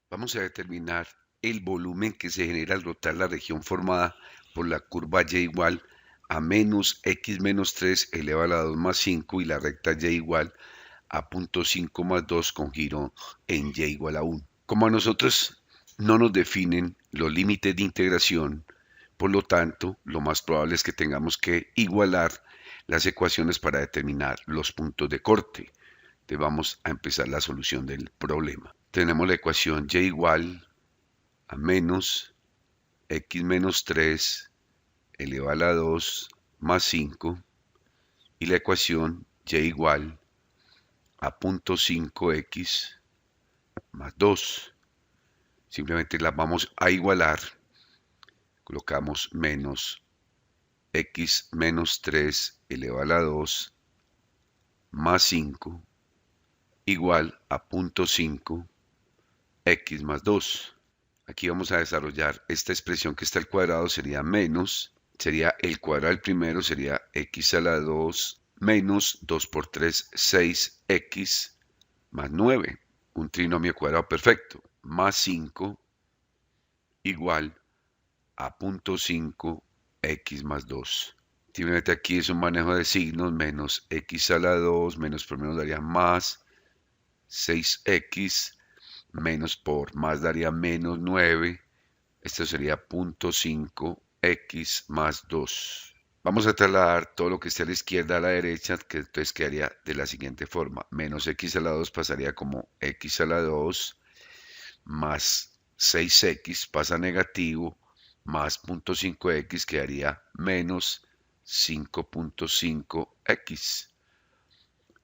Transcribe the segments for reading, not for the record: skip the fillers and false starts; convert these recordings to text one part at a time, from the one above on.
Vamos a determinar el volumen que se genera al rotar la región formada por la curva y igual a menos x menos 3 elevado a la 2 más 5 y la recta y igual a 0.5 más 2 con giro en y igual a 1. Como a nosotros no nos definen los límites de integración, por lo tanto, lo más probable es que tengamos que igualar las ecuaciones para determinar los puntos de corte. Entonces vamos a empezar la solución del problema. Tenemos la ecuación y igual a menos x menos 3 elevado a la 2 más 5 y la ecuación y igual a 0.5x más 2. Simplemente las vamos a igualar. Colocamos menos x menos 3 elevado a la 2 más 5 igual a 0.5 x más 2. Aquí vamos a desarrollar esta expresión que está al cuadrado, sería menos, sería el cuadrado del primero, sería x a la 2 menos 2 por 3, 6x más 9, un trinomio cuadrado perfecto, más 5 igual a 0.5 x más 2. Simplemente aquí es un manejo de signos, menos x a la 2, menos por menos daría más 6x, menos por más daría menos 9, esto sería 0.5x más 2. Vamos a trasladar todo lo que esté a la izquierda a la derecha, que entonces quedaría de la siguiente forma. Menos x a la 2 pasaría como x a la 2 más 6x pasa negativo, más 0.5x quedaría menos 5.5x.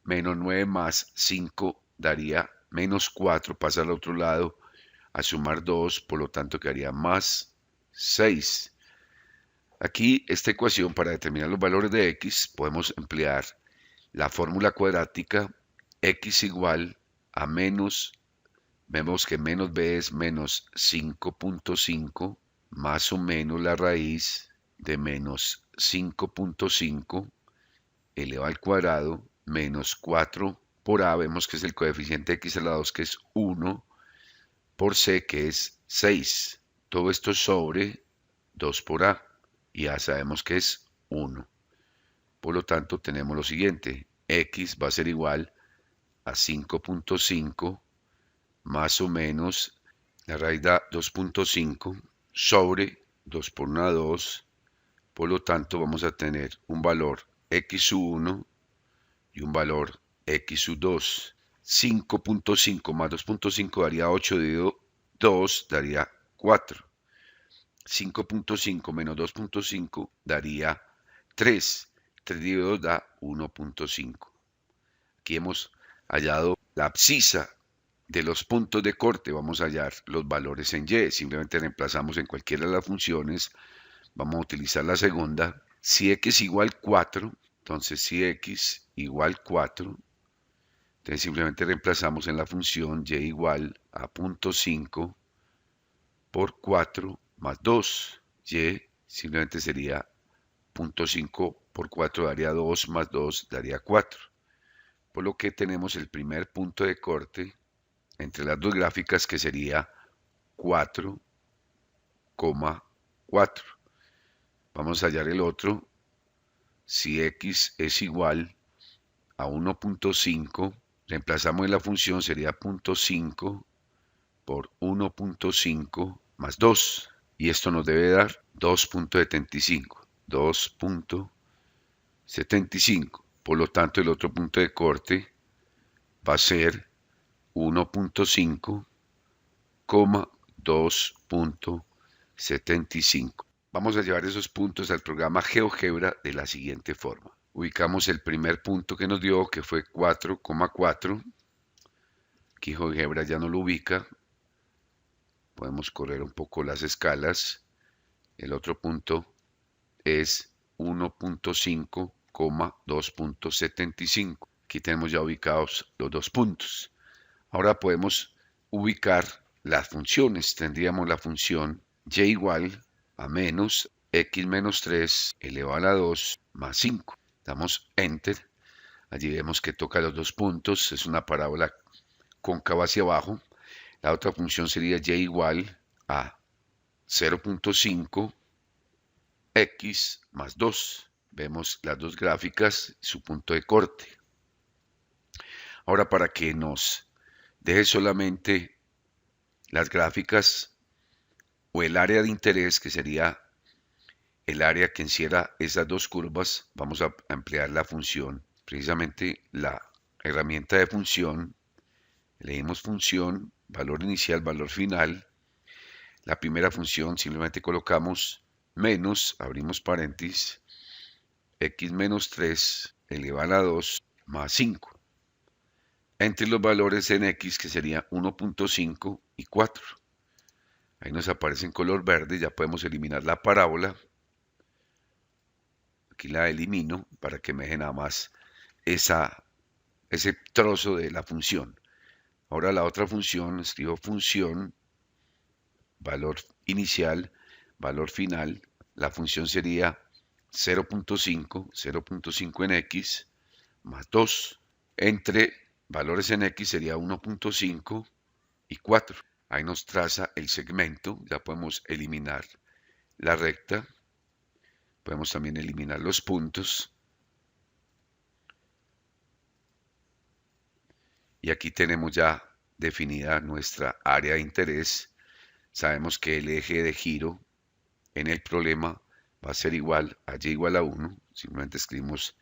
Menos 9 más 5 daría menos 4, pasa al otro lado a sumar 2, por lo tanto quedaría más 6. Aquí esta ecuación para determinar los valores de x podemos emplear la fórmula cuadrática x igual a menos, vemos que menos b es menos 5.5 más o menos la raíz de menos 5.5 elevado al cuadrado menos 4 por a, vemos que es el coeficiente x a la 2 que es 1 por c que es 6. Todo esto sobre 2 por a y ya sabemos que es 1. Por lo tanto tenemos lo siguiente, x va a ser igual a 5.5 más o menos la raíz da 2.5 sobre 2 por 1 2. Por lo tanto vamos a tener un valor x1 y un valor x2. 5.5 más 2.5 daría 8 dividido 2 daría 4. 5.5 menos 2.5 daría 3. 3 dividido 2 da 1.5. Aquí hemos hallado la abscisa de los puntos de corte. Vamos a hallar los valores en y. Simplemente reemplazamos en cualquiera de las funciones. Vamos a utilizar la segunda. Si x igual 4, entonces si x igual 4, entonces simplemente reemplazamos en la función y igual a 0.5 por 4 más 2. Y simplemente sería 0.5 por 4 daría 2 más 2 daría 4. Por lo que tenemos el primer punto de corte entre las dos gráficas que sería 4,4. Vamos a hallar el otro. Si x es igual a 1.5, reemplazamos en la función, sería 0.5 por 1.5 más 2. Y esto nos debe dar 2.75. 2.75. Por lo tanto, el otro punto de corte va a ser 1.5, 2.75. Vamos a llevar esos puntos al programa GeoGebra de la siguiente forma. Ubicamos el primer punto que nos dio, que fue 4,4. Aquí GeoGebra ya no lo ubica. Podemos correr un poco las escalas. El otro punto es 1.5, 2.75. Aquí tenemos ya ubicados los dos puntos. Ahora podemos ubicar las funciones. Tendríamos la función y igual a menos x menos 3 elevado a la 2 más 5. Damos Enter. Allí vemos que toca los dos puntos. Es una parábola cóncava hacia abajo. La otra función sería y igual a 0.5 x más 2. Vemos las dos gráficas, su punto de corte. Ahora, para que nos deje solamente las gráficas o el área de interés, que sería el área que encierra esas dos curvas, vamos a emplear la función, precisamente la herramienta de función. Leímos función, valor inicial, valor final. La primera función simplemente colocamos menos, abrimos paréntesis, x menos 3 elevado a 2 más 5. Entre los valores en x, que sería 1.5 y 4. Ahí nos aparece en color verde, ya podemos eliminar la parábola. Aquí la elimino para que me deje nada más ese trozo de la función. Ahora la otra función, escribo función, valor inicial, valor final. La función sería 0.5 en x más 2. Entre valores en x sería 1.5 y 4. Ahí nos traza el segmento. Ya podemos eliminar la recta. Podemos también eliminar los puntos. Y aquí tenemos ya definida nuestra área de interés. Sabemos que el eje de giro en el problema va a ser igual a y igual a 1. Simplemente escribimos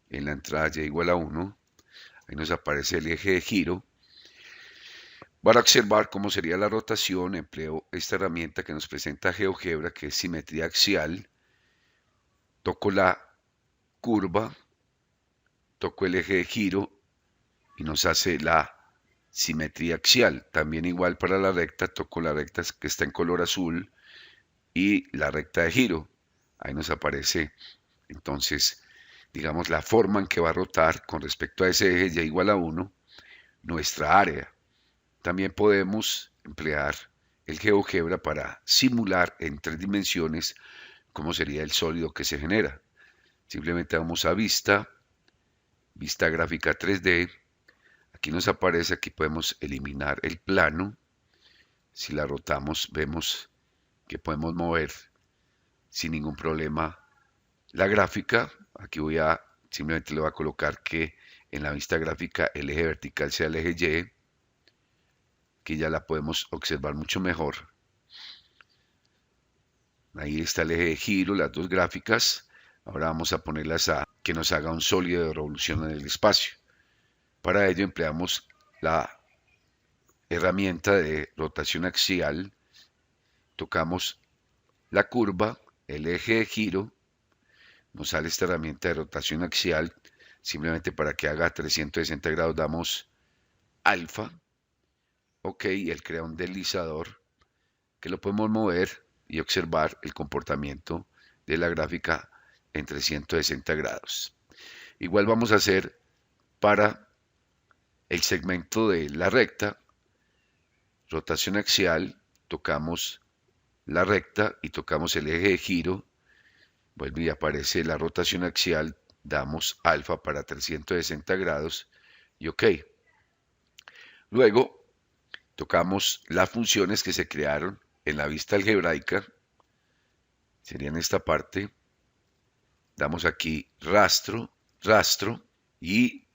en la entrada y igual a 1. Ahí nos aparece el eje de giro. Para observar cómo sería la rotación, empleo esta herramienta que nos presenta GeoGebra, que es simetría axial. Toco la curva, toco el eje de giro y nos hace la simetría axial. También igual para la recta, toco la recta que está en color azul y la recta de giro. Ahí nos aparece entonces, digamos, la forma en que va a rotar con respecto a ese eje y igual a 1, nuestra área. También podemos emplear el GeoGebra para simular en 3 dimensiones cómo sería el sólido que se genera. Simplemente vamos a vista gráfica 3D. Aquí nos aparece, aquí podemos eliminar el plano. Si la rotamos, vemos que podemos mover sin ningún problema la gráfica. Aquí simplemente le voy a colocar que en la vista gráfica el eje vertical sea el eje Y, que ya la podemos observar mucho mejor. Ahí está el eje de giro, las dos gráficas. Ahora vamos a ponerlas a que nos haga un sólido de revolución en el espacio. Para ello empleamos la herramienta de rotación axial. Tocamos la curva, el eje de giro. Nos sale esta herramienta de rotación axial. Simplemente para que haga 360 grados damos alfa. Ok, él crea un deslizador que lo podemos mover y observar el comportamiento de la gráfica en 360 grados. Igual vamos a hacer para el segmento de la recta, rotación axial, tocamos la recta y tocamos el eje de giro, vuelve y aparece la rotación axial, damos alfa para 360 grados y ok. Luego tocamos las funciones que se crearon en la vista algebraica, sería en esta parte, damos aquí rastro y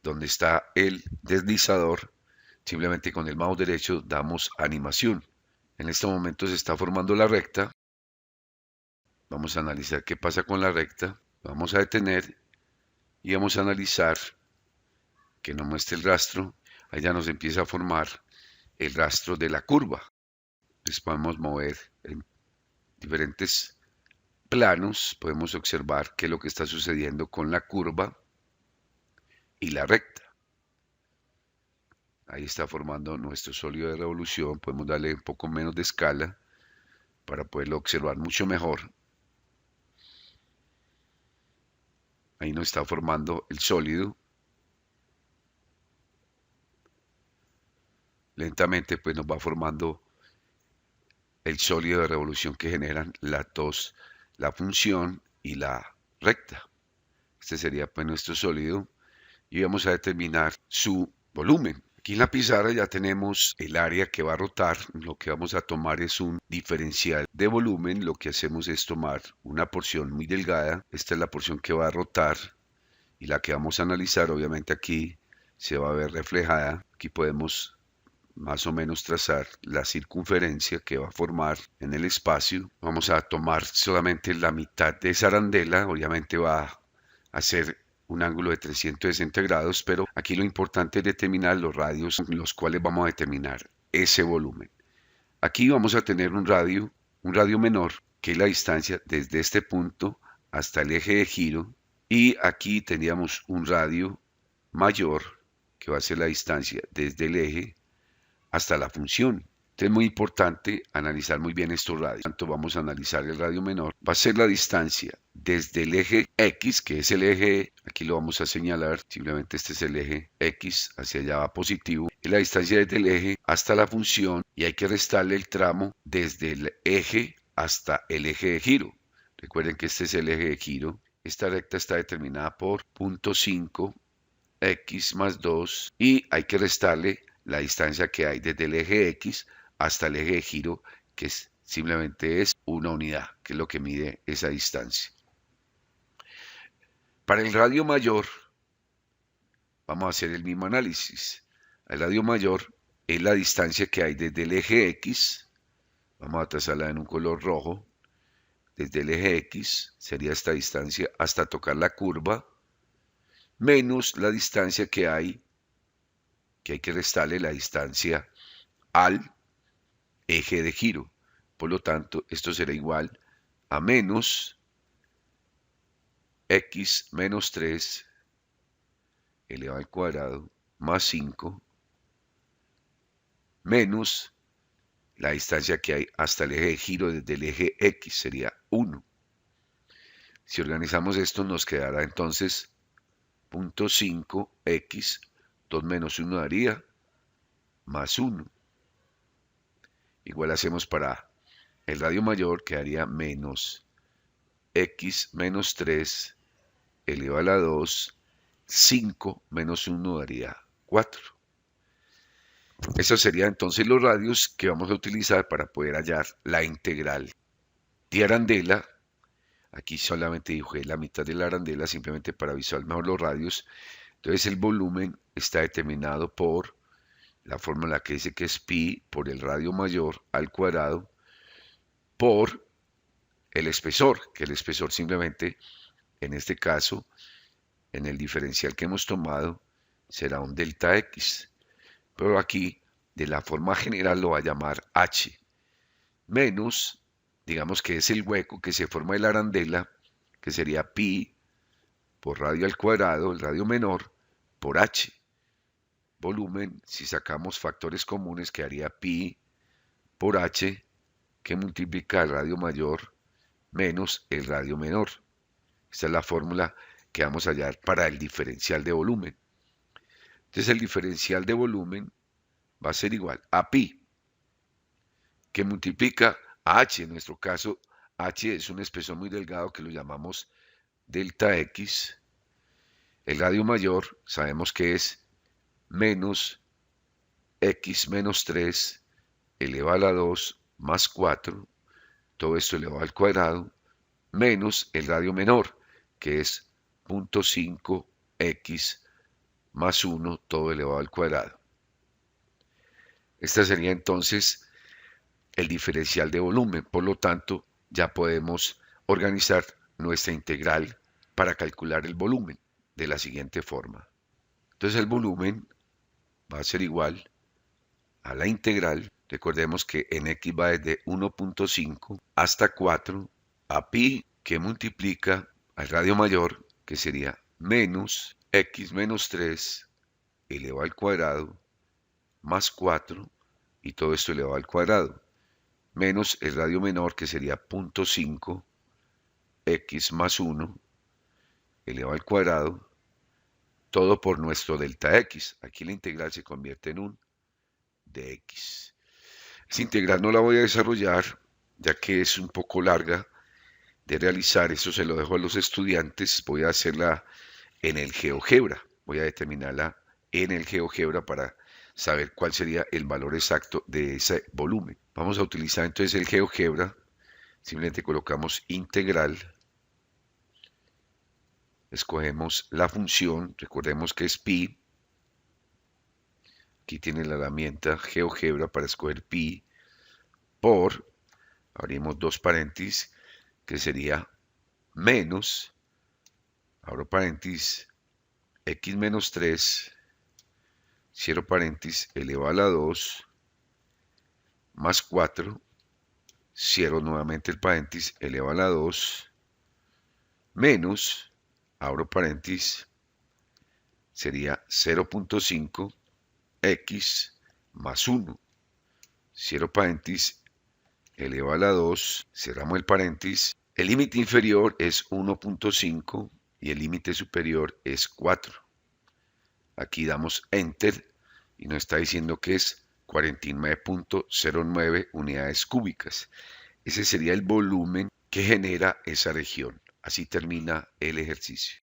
donde está el deslizador, simplemente con el mouse derecho damos animación. En este momento se está formando la recta. Vamos a analizar qué pasa con la recta. Vamos a detener y vamos a analizar que nos muestre el rastro. Ahí ya nos empieza a formar el rastro de la curva. Entonces podemos mover en diferentes planos. Podemos observar qué es lo que está sucediendo con la curva y la recta. Ahí está formando nuestro sólido de revolución. Podemos darle un poco menos de escala para poderlo observar mucho mejor. Ahí nos está formando el sólido. Lentamente pues nos va formando el sólido de revolución que generan las dos, la función y la recta. Este sería pues nuestro sólido y vamos a determinar su volumen. Aquí en la pizarra ya tenemos el área que va a rotar. Lo que vamos a tomar es un diferencial de volumen. Lo que hacemos es tomar una porción muy delgada. Esta es la porción que va a rotar y la que vamos a analizar. Obviamente aquí se va a ver reflejada. Aquí podemos más o menos trazar la circunferencia que va a formar en el espacio. Vamos a tomar solamente la mitad de esa arandela. Obviamente va a hacer un ángulo de 360 grados, pero aquí lo importante es determinar los radios en los cuales vamos a determinar ese volumen. Aquí vamos a tener un radio menor, que es la distancia desde este punto hasta el eje de giro, y aquí tendríamos un radio mayor, que va a ser la distancia desde el eje hasta la función. Entonces es muy importante analizar muy bien estos radios. Tanto vamos a analizar el radio menor. Va a ser la distancia desde el eje X, que es el eje, aquí lo vamos a señalar, simplemente este es el eje X, hacia allá va positivo. Y la distancia desde el eje hasta la función, y hay que restarle el tramo desde el eje hasta el eje de giro. Recuerden que este es el eje de giro. Esta recta está determinada por 0.5 X más 2 y hay que restarle la distancia que hay desde el eje X hasta el eje de giro, que simplemente es una unidad, que es lo que mide esa distancia. Para el radio mayor, vamos a hacer el mismo análisis. El radio mayor es la distancia que hay desde el eje X, vamos a trazarla en un color rojo, desde el eje X sería esta distancia hasta tocar la curva, menos la distancia que hay que restarle la distancia al eje de giro. Por lo tanto, esto será igual a menos x menos 3 elevado al cuadrado más 5 menos la distancia que hay hasta el eje de giro desde el eje X, sería 1. Si organizamos esto nos quedará entonces 0.5x, 2 menos 1 daría más 1. Igual hacemos para el radio mayor, quedaría menos x menos 3 elevado a la 2, 5 menos 1 daría 4. Esos serían entonces los radios que vamos a utilizar para poder hallar la integral de arandela. Aquí solamente dibujé la mitad de la arandela simplemente para visualizar mejor los radios. Entonces el volumen está determinado por la fórmula que dice que es pi por el radio mayor al cuadrado por el espesor, que el espesor simplemente, en este caso, en el diferencial que hemos tomado, será un delta X. Pero aquí, de la forma general, lo va a llamar H. Menos, digamos que es el hueco que se forma de la arandela, que sería pi por radio al cuadrado, el radio menor, por H. Volumen, si sacamos factores comunes, quedaría pi por H, que multiplica el radio mayor menos el radio menor. Esta es la fórmula que vamos a hallar para el diferencial de volumen. Entonces el diferencial de volumen va a ser igual a pi, que multiplica a h. En nuestro caso, h es un espesor muy delgado que lo llamamos delta X. El radio mayor sabemos que es menos x menos 3 elevado a la 2 más 4, todo esto elevado al cuadrado, menos el radio menor, que es 0.5x más 1, todo elevado al cuadrado. Este sería entonces el diferencial de volumen. Por lo tanto, ya podemos organizar nuestra integral para calcular el volumen de la siguiente forma. Entonces el volumen va a ser igual a la integral. Recordemos que en x va desde 1.5 hasta 4 a pi, que multiplica al radio mayor, que sería menos x menos 3 elevado al cuadrado más 4, y todo esto elevado al cuadrado, menos el radio menor, que sería 0.5 x más 1 elevado al cuadrado, todo por nuestro delta x. Aquí la integral se convierte en un dx. Esta integral no la voy a desarrollar, ya que es un poco larga de realizar. Eso se lo dejo a los estudiantes. Voy a hacerla en el GeoGebra. Voy a determinarla en el GeoGebra para saber cuál sería el valor exacto de ese volumen. Vamos a utilizar entonces el GeoGebra. Simplemente colocamos integral, escogemos la función, recordemos que es pi. Aquí tiene la herramienta GeoGebra para escoger pi por, abrimos dos paréntesis, que sería menos, abro paréntesis, x menos 3, cierro paréntesis, elevado a la 2, más 4, cierro nuevamente el paréntesis, elevado a la 2, menos, abro paréntesis, sería 0.5 x más 1, cierro paréntesis, elevado a la 2, cerramos el paréntesis, el límite inferior es 1.5 y el límite superior es 4. Aquí damos Enter y nos está diciendo que es 49.09 unidades cúbicas. Ese sería el volumen que genera esa región. Así termina el ejercicio.